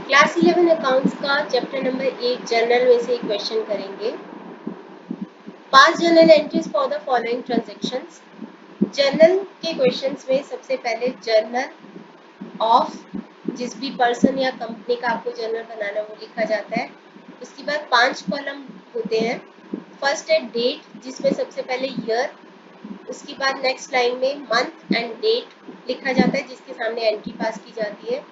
Class 11 accounts का chapter number 8 journal में से एक क्वेश्चन करेंगे। पास journal entries for the following transactions. Journal के क्वेश्चंस में सबसे पहले जर्नल ऑफ जिस भी पर्सन या कंपनी का आपको जर्नल बनाना वो लिखा जाता है। उसके बाद 5 कॉलम होते हैं। फर्स्ट है डेट जिसमें सबसे पहले ईयर, उसके बाद नेक्स्ट लाइन में मंथ एंड डेट लिखा जाता है जिसके सामने एंट्री पास की जाती है।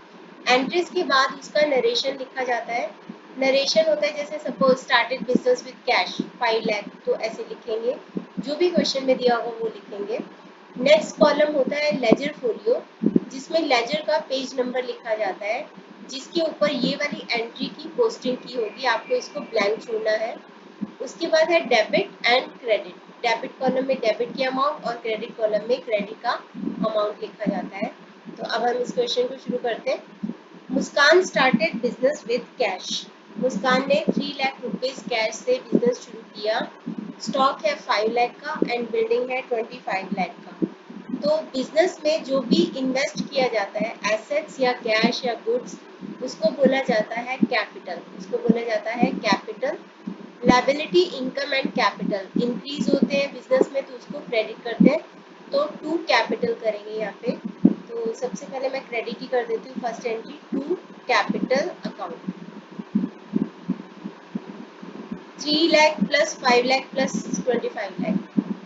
एंट्रीज के बाद उसका नरेशन लिखा जाता है। नरेशन होता है जैसे suppose started business with cash 5 lakh, तो ऐसे लिखेंगे। जो भी क्वेश्चन में दिया होगा वो लिखेंगे। नेक्स्ट कॉलम होता है लेजर फोलियो जिसमें लेजर का पेज नंबर लिखा जाता है जिसके ऊपर ये वाली एंट्री की पोस्टिंग की होगी। आपको इसको ब्लैंक छोड़ना है। उसके बाद है debit and credit. Debit column में डेबिट की अमाउंट और क्रेडिट कॉलम में क्रेडिट का अमाउंट लिखा जाता है। तो अब हम इस क्वेश्चन को शुरू करते हैं। मुस्कान स्टार्टेड बिजनेस विद कैश। मुस्कान ने 3 लाख रुपीज कैश से बिजनेस शुरू किया। स्टॉक है 5 लाख का एंड बिल्डिंग है 25 लाख का। तो बिजनेस में जो भी इन्वेस्ट किया जाता है एसेट्स या कैश या गुड्स, उसको बोला जाता है कैपिटल। उसको बोला जाता है capital. Liability, income and capital increase होते हैं बिजनेस में तो उसको क्रेडिट करते हैं। तो टू कैपिटल करेंगे यहाँ पे। तो सबसे पहले मैं क्रेडिट ही कर देती हूँ। First entry to capital account. 3 lakh plus 5 lakh plus 25 lakh,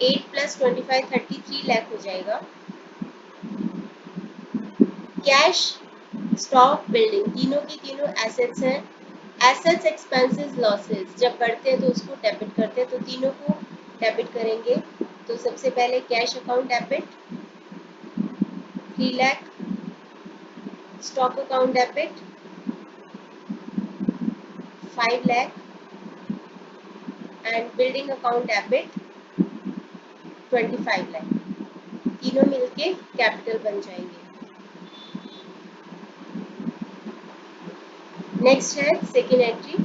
8 plus 25 33 lakh हो जाएगा। कैश, स्टॉक, बिल्डिंग तीनों की तीनों एसेट्स हैं। एसेट्स, एक्सपेंसेस, लॉसेस जब बढ़ते हैं तो उसको डेबिट करते हैं, तो तीनों को डेबिट करेंगे। तो सबसे पहले cash account debit 3 lakh, stock account debit 5 lakh and building account debit 25 lakh. तीनों मिलके कैपिटल बन जाएंगे। नेक्स्ट है second entry,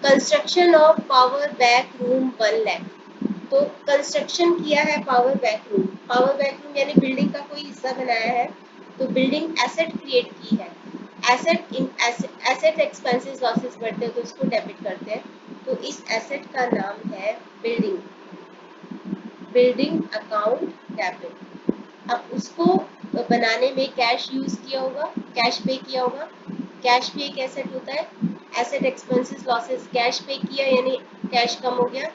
construction of power back room 1 lakh. तो कंस्ट्रक्शन किया है power back room. Power back room यानी बिल्डिंग का कोई हिस्सा बनाया है, तो बिल्डिंग एसेट क्रिएट की है। एसेट एक्सपेंसेस लॉसेस बढ़ते हैं तो उसको डेबिट करते हैं। तो इस एसेट का नाम है बिल्डिंग। Building account debit. अब उसको बनाने में कैश यूज किया होगा, कैश पे किया होगा। कैश भी एक एसेट होता है। एसेट एक्सपेंसेस लॉसेस, कैश पे किया यानी कैश कम हो गया,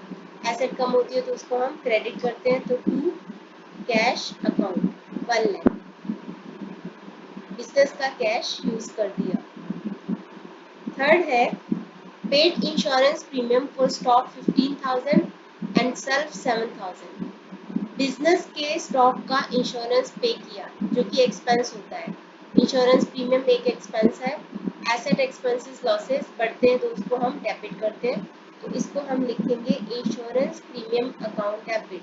एसेट कम होती है तो उसको हम क्रेडिट करते हैं। तो to cash account 1 lakh, business का कैश यूज कर दिया। थर्ड है paid insurance premium for stock 15,000 and self 7,000। Business के स्टॉक का इंश्योरेंस पे किया जो कि एक्सपेंस होता है। इंश्योरेंस प्रीमियम एक एक्सपेंस है। एसेट एक्सपेंसेस लॉसेस बढ़ते हैं तो उसको हम डेबिट करते हैं। तो इसको हम लिखेंगे इंश्योरेंस प्रीमियम अकाउंट डेबिट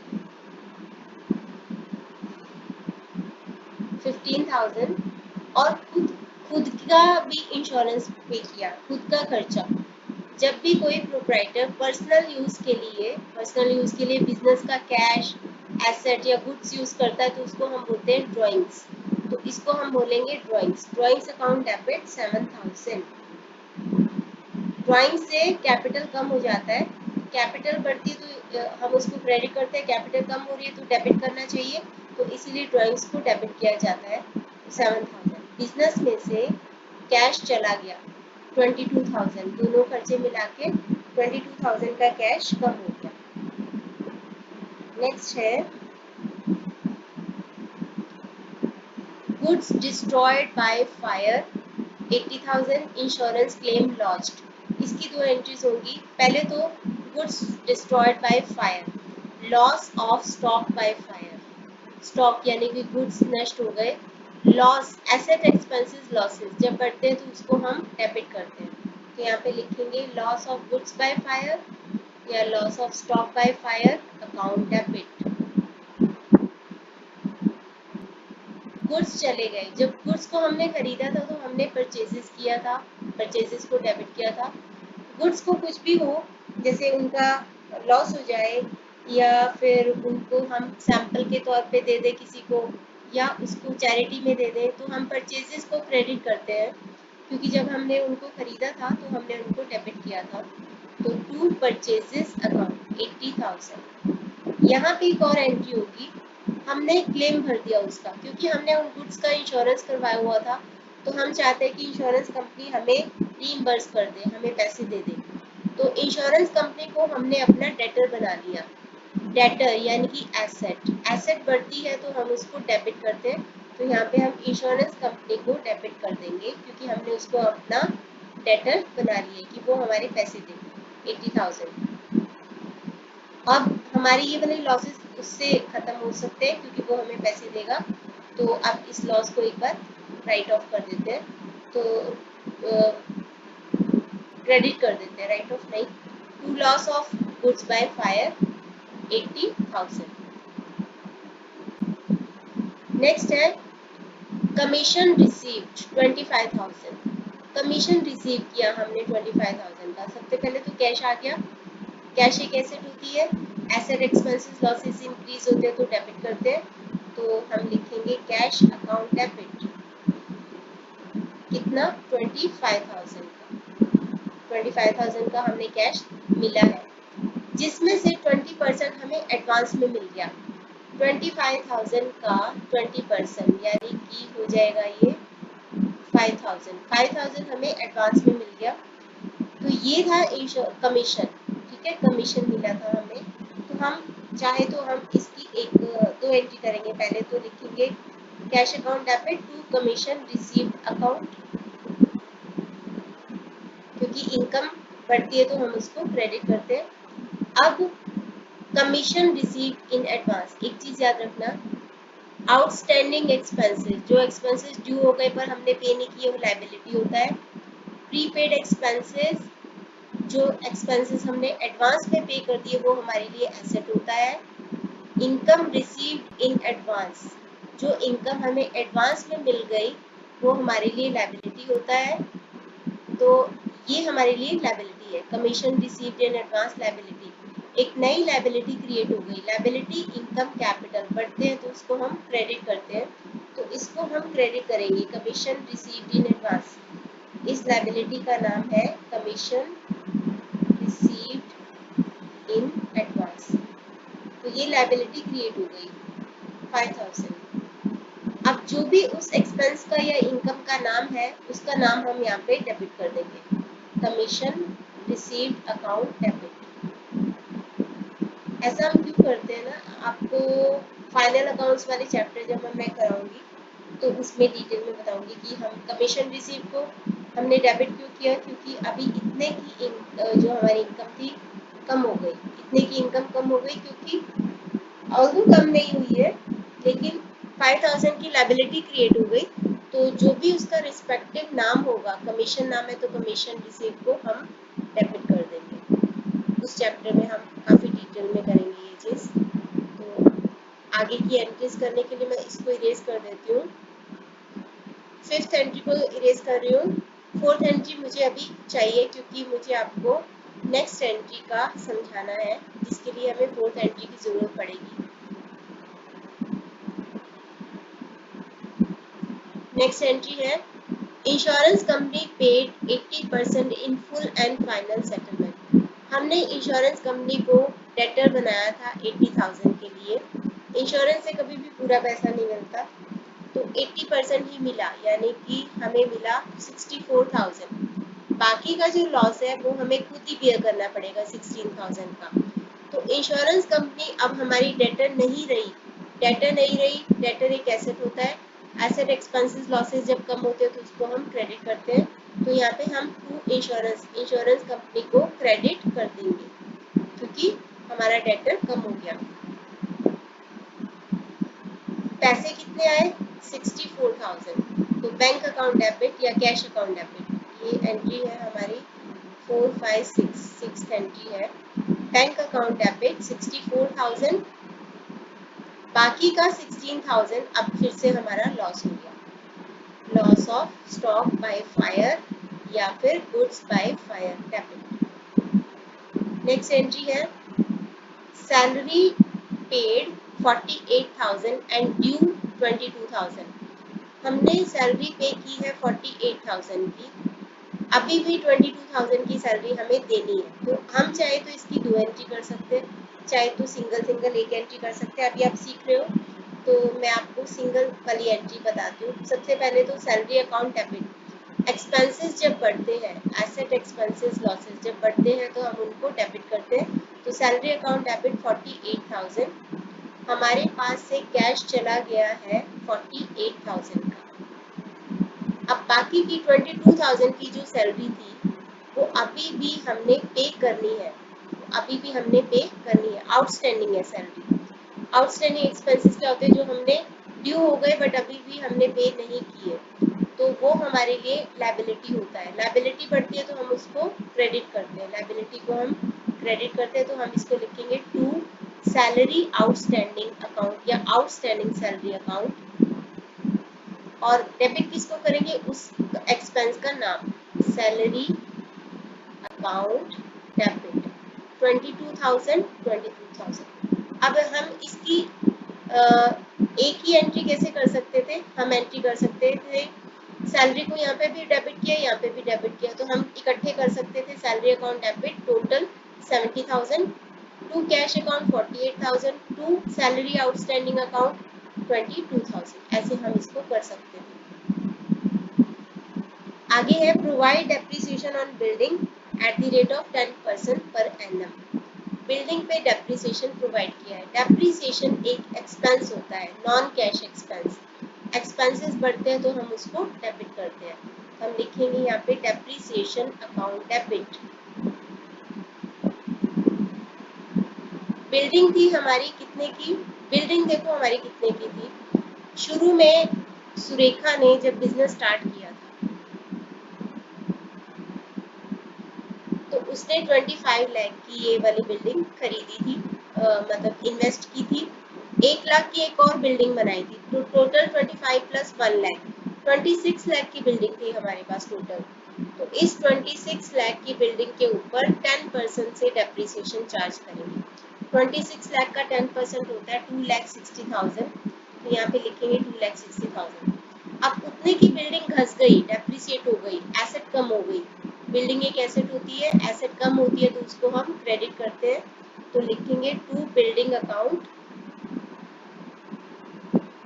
15,000। और खुद खुद का भी इंश्योरेंस पे किया, खुद का खर्चा। जब भी कोई प्रोप्राइटर पर्सनल यूज के लिए बिजनेस का कैश, एसेट या गुड्स यूज करता है तो उसको हम बोलते हैं ड्राइंग्स। तो इसको हम बोलेंगे drawings. Drawings account debit 7,000। Drawing से कैपिटल कम हो जाता है। कैपिटल बढ़ती है तो हम उसको क्रेडिट करते हैं। कैपिटल कम हो रही है तो डेबिट करना चाहिए, तो इसीलिए ड्राइंग्स को डेबिट किया जाता है। 7,000। बिजनेस में से कैश चला गया 22,000, दोनों खर्चे मिला के 22,000 का कैश कम हो गया। नेक्स्ट है goods destroyed by fire 80,000, insurance claim lost. इसकी दो एंट्रीज होंगी। पहले तो goods destroyed by fire, loss of stock by fire. Stock यानी कि गुड्स नष्ट हो गए। लॉस, एसेट एक्सपेंसेस लॉसेस जब बढ़ते हैं तो उसको हम डेबिट करते हैं। तो यहाँ पे लिखेंगे loss of goods by fire या loss of stock by fire account debit. Goods चले गए, जब गुड्स को हमने खरीदा था तो हमने परचेजेस किया था, परचेजेस को डेबिट किया था। गुड्स को कुछ भी हो, जैसे उनका लॉस हो जाए या फिर उनको हम सैंपल के तौर पे दे दें किसी को या उसको चैरिटी में दे दें, तो हम परचेजेस को क्रेडिट करते हैं। क्योंकि जब हमने उनको खरीदा था तो हमने उनको डेबिट किया था। तो टू परचेजेस अकाउंट 80,000। यहाँ पे एक और एंट्री होगी, हमने क्लेम भर दिया उसका, क्योंकि हमने उन गुड्स का इंश्योरेंस करवाया हुआ था, तो हम चाहते हैं कि इंश्योरेंस कंपनी हमें रीइंबर्स कर दे, हमें पैसे दे दे। तो इंश्योरेंस कंपनी को हमने अपना डेटर बना लिया। डेटर यानी कि एसेट, एसेट बढ़ती है तो हम उसको डेबिट करते हैं। तो यहाँ पे हम इंश्योरेंस कंपनी को डेबिट कर देंगे, क्योंकि हमने उसको अपना डेटर बना लिया कि वो हमारे पैसे देंगे 80,000। अब हमारी ये वाले लॉसेस उससे खत्म हो सकते हैं, क्योंकि वो हमें पैसे देगा। तो अब इस लॉस को एक बार राइट ऑफ कर देते हैं, तो क्रेडिट कर देते हैं, राइट ऑफ नहीं, to loss of goods by fire 80,000। Next है कमीशन रिसीव्ड 25,000। कमीशन रिसीव किया हमने 25,000 का। सबसे पहले तो कैश आ गया। कैश एक एसेट होती है, एसेट एक्सपेंसेस लॉसेस इंक्रीज होते हैं तो डेबिट करते हैं। तो हम लिखेंगे कैश अकाउंट डेबिट, कितना 25,000 का। 25,000 का हमने कैश मिला है, जिसमें से 20% हमें एडवांस में मिल गया। 25,000 का 20% यानी कि हो जाएगा ये 5,000। 5,000 हमें एडवांस में मिल गया। तो ये था कमीशन, ठीक है, कमीशन मिला था हमें। तो हम चाहे तो हम इसकी एक दो एंट्री करेंगे। पहले तो लिखेंगे cash account debit to commission received account, क्योंकि इनकम बढ़ती है तो हम उसको क्रेडिट करते हैं। अब कमीशन रिसीव्ड इन एडवांस, एक चीज याद रखना, आउटस्टैंडिंग एक्सपेंसेस, जो एक्सपेंसेस ड्यू हो गए पर हमने पे नहीं किए वो लायबिलिटी होता है। प्रीपेड एक्सपेंसेस, जो एक्सपेंसेस हमने एडवांस में पे कर दिए वो हमारे लिए एसेट होता है। इनकम रिसीव्ड इन एडवांस, जो इनकम हमें एडवांस में मिल गई वो हमारे लिए लायबिलिटी होता है। तो ये हमारे लिए लायबिलिटी है, commission received in advance liability. एक नई लायबिलिटी क्रिएट हो गई, लायबिलिटी इनकम कैपिटल बढ़ते हैं तो उसको हम क्रेडिट करते हैं। तो इसको हम क्रेडिट करेंगे, कमीशन रिसीव्ड इन एडवांस। इस लायबिलिटी का नाम है कमीशन रिसीव्ड इन एडवांस। तो ये लायबिलिटी क्रिएट हो गई 5,000। अब जो भी उस एक्सपेंस का या इनकम का नाम है उसका नाम हम यहाँ पे डेबिट कर देंगे, कमीशन रिसीव्ड अकाउंट डेबिट। ऐसा हम क्यों करते हैं ना, आपको फाइनल अकाउंट्स वाले चैप्टर जब मैं कराऊंगी तो उसमें डिटेल में बताऊंगी कि हम कमीशन रिसीव को हमने डेबिट क्यों किया, क्योंकि अभी इतने की जो हमारी इनकम थी कम हो गई, इतने की इनकम कम हो गई, क्योंकि ऑल्दो कम नहीं हुई है लेकिन 5,000 की लायबिलिटी क्रिएट हो गई। तो जो भी उसका रिस्पेक्टिव नाम होगा, कमीशन नाम है तो कमीशन रिसीव को हम डेबिट कर देंगे। उस चैप्टर में हम काफ़ी डिटेल में करेंगे ये चीज़। तो आगे की एंट्रीज करने के लिए मैं इसको इरेज कर देती हूँ, फिफ्थ एंट्री को इरेज कर रही हूँ। फोर्थ एंट्री मुझे अभी चाहिए क्योंकि मुझे आपको नेक्स्ट एंट्री का समझाना है, जिसके लिए हमें फोर्थ एंट्री की ज़रूरत पड़ेगी। नेक्स्ट एंट्री है insurance company paid 80% in full and final settlement. हमने इंश्योरेंस कंपनी को डेटर बनाया था 80,000 के लिए। इंश्योरेंस से कभी भी पूरा पैसा नहीं मिलता, तो 80% ही मिला, यानी कि हमें मिला 64,000। बाकी का जो लॉस है वो हमें खुद ही बेयर करना पड़ेगा 16,000 का। तो इंश्योरेंस कंपनी अब हमारी डेटर नहीं रही। डेटर नहीं रही, डेटर एक एसेट होता है। एसेट एक्सपेंसेस लॉसेस जब कम होते हैं तो उसको हम क्रेडिट करते हैं। तो यहाँ पे हम टू इंश्योरेंस कंपनी को क्रेडिट कर देंगे, क्योंकि हमारा डेटर कम हो गया। पैसे कितने आए 64,000। तो बैंक अकाउंट डेबिट या कैश अकाउंट डेबिट, ये एंट्री है हमारी 4, 5, 6, सिक्स एंट्री है। बैंक अकाउंट डेबिट 64,000, बाकी का 16,000 अब फिर से हमारा लॉस हो गया, loss of stock by fire या फिर goods by fire debit. Next entry है सैलरी पेड 48,000 एंड ड्यू 22,000। हमने सैलरी पे की है 48,000 की, अभी भी 22,000 की सैलरी हमें देनी है। तो हम चाहे तो इसकी 2 एंट्री कर सकते हैं, चाहे तो सिंगल सिंगल एक एंट्री कर सकते हैं। अभी आप सीख रहे हो तो मैं आपको सिंगल वाली एंट्री बताती हूँ। सबसे पहले तो सैलरी अकाउंट डेबिट, एक्सपेंसेस जब बढ़ते हैं, एसेट एक्सपेंसेस लॉसेस जब बढ़ते हैं तो हम उनको डेबिट करते हैं। तो सैलरी अकाउंट डेबिट 48,000, हमारे पास से कैश चला गया है 48,000 का। अब बाकी की 22,000 की जो सैलरी थी वो अभी भी हमने पे करनी है, अभी भी हमने पे करनी है, आउटस्टैंडिंग है सैलरी। आउटस्टैंडिंग एक्सपेंसेस क्या होते हैं, जो हमने ड्यू हो गए बट अभी भी हमने पे नहीं किए, तो वो हमारे लिए लायबिलिटी होता है। लायबिलिटी बढ़ती है तो हम उसको क्रेडिट करते हैं, लायबिलिटी को हम क्रेडिट करते हैं। तो हम इसको लिखेंगे टू सैलरी आउटस्टैंडिंग अकाउंट या आउटस्टैंडिंग सैलरी अकाउंट। और डेबिट किसको करेंगे, उस एक्सपेंस का नाम, सैलरी अकाउंट डेबिट 22,000 22,000। अब हम इसकी एक ही एंट्री कैसे कर सकते थे, हम एंट्री कर सकते थे सैलरी को यहाँ पे भी डेबिट किया, यहाँ पे भी डेबिट किया, तो हम इकट्ठे कर सकते थे salary account debit total 70,000, to cash account 48,000, to salary outstanding account 22,000, ऐसे हम इसको कर सकते थे। आगे है provide depreciation on building at the rate of 10% per annum. Building पे डेप्रिसिएशन प्रोवाइड किया है। डेप्रिसिएशन एक एक्सपेंस होता है, नॉन कैश एक्सपेंस। एक्सपेंसेस बढ़ते हैं तो हम उसको डेबिट करते हैं। हम लिखेंगे यहाँ पे डेप्रिसिएशन अकाउंट डेबिट। बिल्डिंग थी हमारी कितने की, बिल्डिंग देखो हमारी कितने की थी। शुरू में सुरेखा ने जब बिजनेस स्टार्ट किया था तो उसने 25 लाख की ये वाली बिल्डिंग खरीदी थी, मतलब इन्वेस्ट की थी। 1 लाख की एक और बिल्डिंग बनाई थी, तो टोटल 25 प्लस 1 लाख 26 लाख की बिल्डिंग थी हमारे पास टोटल। तो इस 26 लाख की बिल्डिंग के ऊपर 10% से डेप्रिसिएशन चार्ज करेंगे। 26 लाख का 10% होता है 2,60,000, तो यहाँ पे लिखेंगे 2,60,000। अब उतने की बिल्डिंग घस गई, डेप्रिसिएट हो गई, एसेट कम हो गई। बिल्डिंग एक एसेट होती है, एसेट कम होती है तो उसको हम क्रेडिट करते हैं। तो लिखेंगे टू बिल्डिंग अकाउंट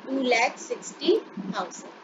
2,60,000।